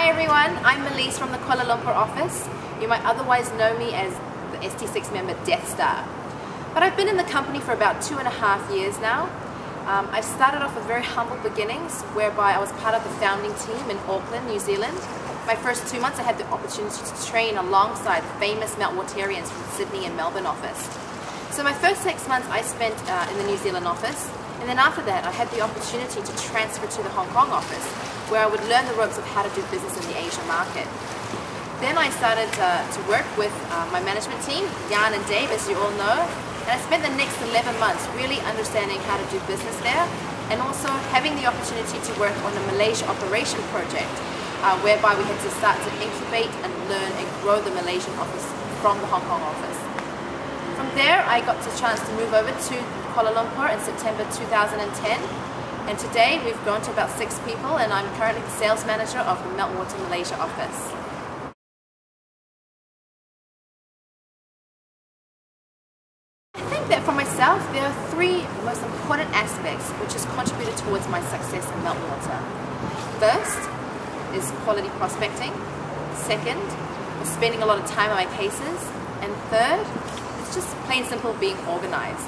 Hi everyone, I'm Malisse from the Kuala Lumpur office. You might otherwise know me as the ST6 member Death Star. But I've been in the company for about 2.5 years now. I started off with very humble beginnings, whereby I was part of the founding team in Auckland, New Zealand. My first 2 months I had the opportunity to train alongside famous Meltwatarians from Sydney and Melbourne office. So my first 6 months I spent in the New Zealand office, and then after that I had the opportunity to transfer to the Hong Kong office, where I would learn the ropes of how to do business in the Asia market. Then I started to work with my management team, Jan and Dave, as you all know, and I spent the next 11 months really understanding how to do business there, and also having the opportunity to work on the Malaysia operation project, whereby we had to start to incubate and learn and grow the Malaysian office from the Hong Kong office. From there, I got the chance to move over to Kuala Lumpur in September 2010. And today we've grown to about 6 people, and I'm currently the sales manager of the Meltwater Malaysia office. I think that for myself, there are 3 most important aspects which has contributed towards my success in Meltwater. First is quality prospecting. Second is spending a lot of time on my cases. And third, it's just plain simple being organized.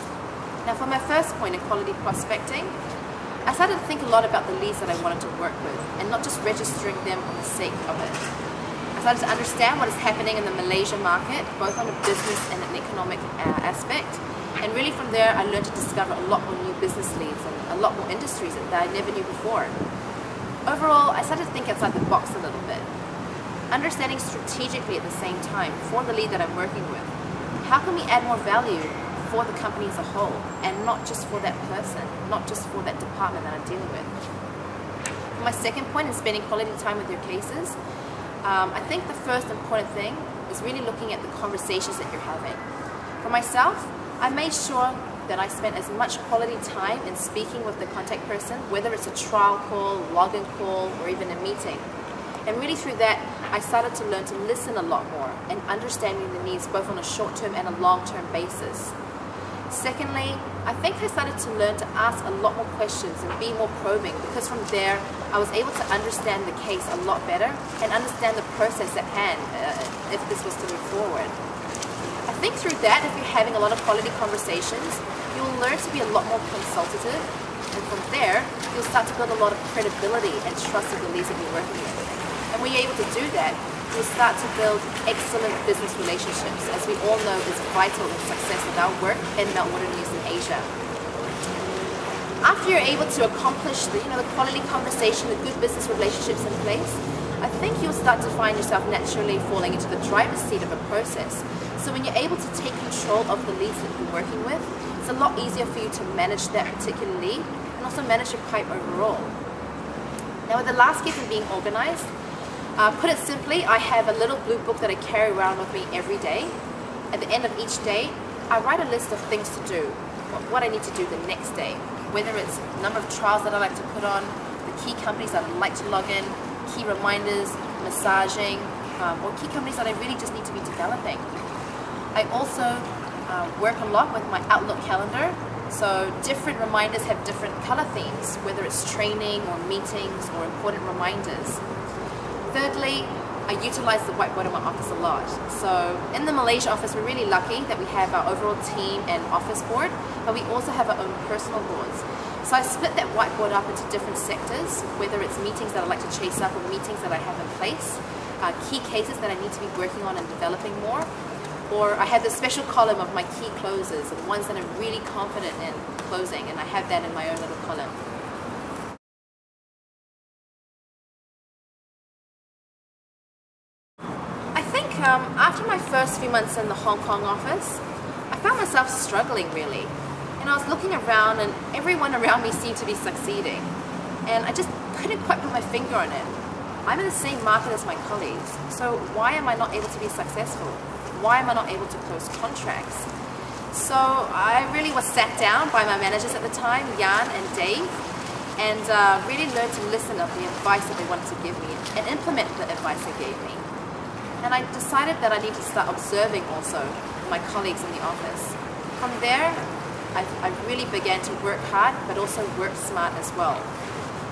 Now for my first point in quality prospecting, I started to think a lot about the leads that I wanted to work with and not just registering them for the sake of it. I started to understand what is happening in the Malaysia market, both on a business and an economic aspect. And really from there, I learned to discover a lot more new business leads and a lot more industries that I never knew before. Overall, I started to think outside the box a little bit. Understanding strategically at the same time for the lead that I'm working with. How can we add more value for the company as a whole, and not just for that person, not just for that department that I'm dealing with. For my second point in spending quality time with your cases, I think the first important thing is really looking at the conversations that you're having. For myself, I made sure that I spent as much quality time in speaking with the contact person, whether it's a trial call, login call, or even a meeting. And really through that, I started to learn to listen a lot more and understanding the needs both on a short-term and a long-term basis. Secondly, I think I started to learn to ask a lot more questions and be more probing, because from there I was able to understand the case a lot better and understand the process at hand if this was to move forward. I think through that, if you're having a lot of quality conversations, you'll learn to be a lot more consultative, and from there you'll start to build a lot of credibility and trust with the leads that you're working with. And when you're able to do that, you'll start to build excellent business relationships, as we all know is vital in success of our work in Meltwater News in Asia. After you're able to accomplish the quality conversation, the good business relationships in place, I think you'll start to find yourself naturally falling into the driver's seat of a process. So when you're able to take control of the leads that you're working with, it's a lot easier for you to manage that particular lead and also manage your pipe overall. Now with the last key in being organized, put it simply, I have a little blue book that I carry around with me every day. At the end of each day, I write a list of things to do, what I need to do the next day, whether it's the number of trials that I like to put on, the key companies that I'd like to log in, key reminders, massaging, or key companies that I really just need to be developing. I also work a lot with my Outlook calendar, so different reminders have different color themes, whether it's training or meetings or important reminders. Thirdly, I utilize the whiteboard in my office a lot. So in the Malaysia office, we're really lucky that we have our overall team and office board, but we also have our own personal boards. So I split that whiteboard up into different sectors, whether it's meetings that I like to chase up or meetings that I have in place, key cases that I need to be working on and developing more, or I have this special column of my key closes and ones that I'm really confident in closing, and I have that in my own little column. After my first few months in the Hong Kong office, I found myself struggling really. And I was looking around and everyone around me seemed to be succeeding. And I just couldn't quite put my finger on it. I'm in the same market as my colleagues, so why am I not able to be successful? Why am I not able to close contracts? So I really was sat down by my managers at the time, Jan and Dave, and really learned to listen to the advice that they wanted to give me and implement the advice they gave me. And I decided that I need to start observing also my colleagues in the office. From there, I really began to work hard, but also work smart as well.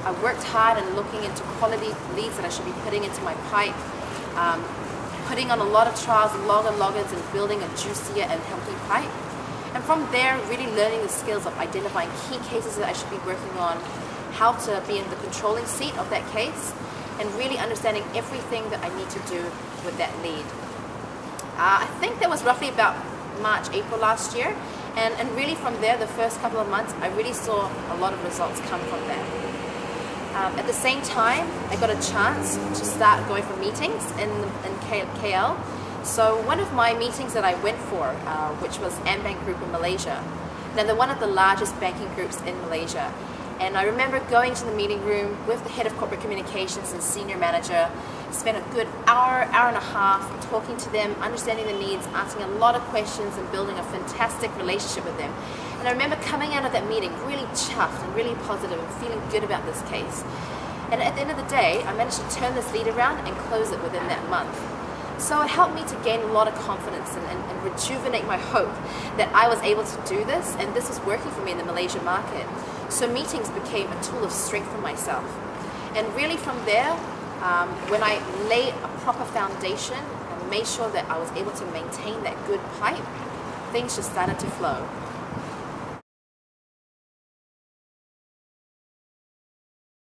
I worked hard in looking into quality leads that I should be putting into my pipe, putting on a lot of trials, loggers, and building a juicier and healthy pipe. And from there, really learning the skills of identifying key cases that I should be working on, how to be in the controlling seat of that case, and really understanding everything that I need to do with that lead. I think that was roughly about March, April last year, and really from there, the first couple of months, I really saw a lot of results come from that. At the same time, I got a chance to start going for meetings in KL. So one of my meetings that I went for, which was AmBank Group in Malaysia. Now they're one of the largest banking groups in Malaysia. And I remember going to the meeting room with the head of corporate communications and senior manager, spent a good hour and a half talking to them, understanding the needs, asking a lot of questions and building a fantastic relationship with them. And I remember coming out of that meeting really chuffed and really positive and feeling good about this case. And at the end of the day, I managed to turn this lead around and close it within that month. So it helped me to gain a lot of confidence and rejuvenate my hope that I was able to do this, and this was working for me in the Malaysian market. So meetings became a tool of strength for myself. And really from there, when I laid a proper foundation and made sure that I was able to maintain that good pipe, things just started to flow.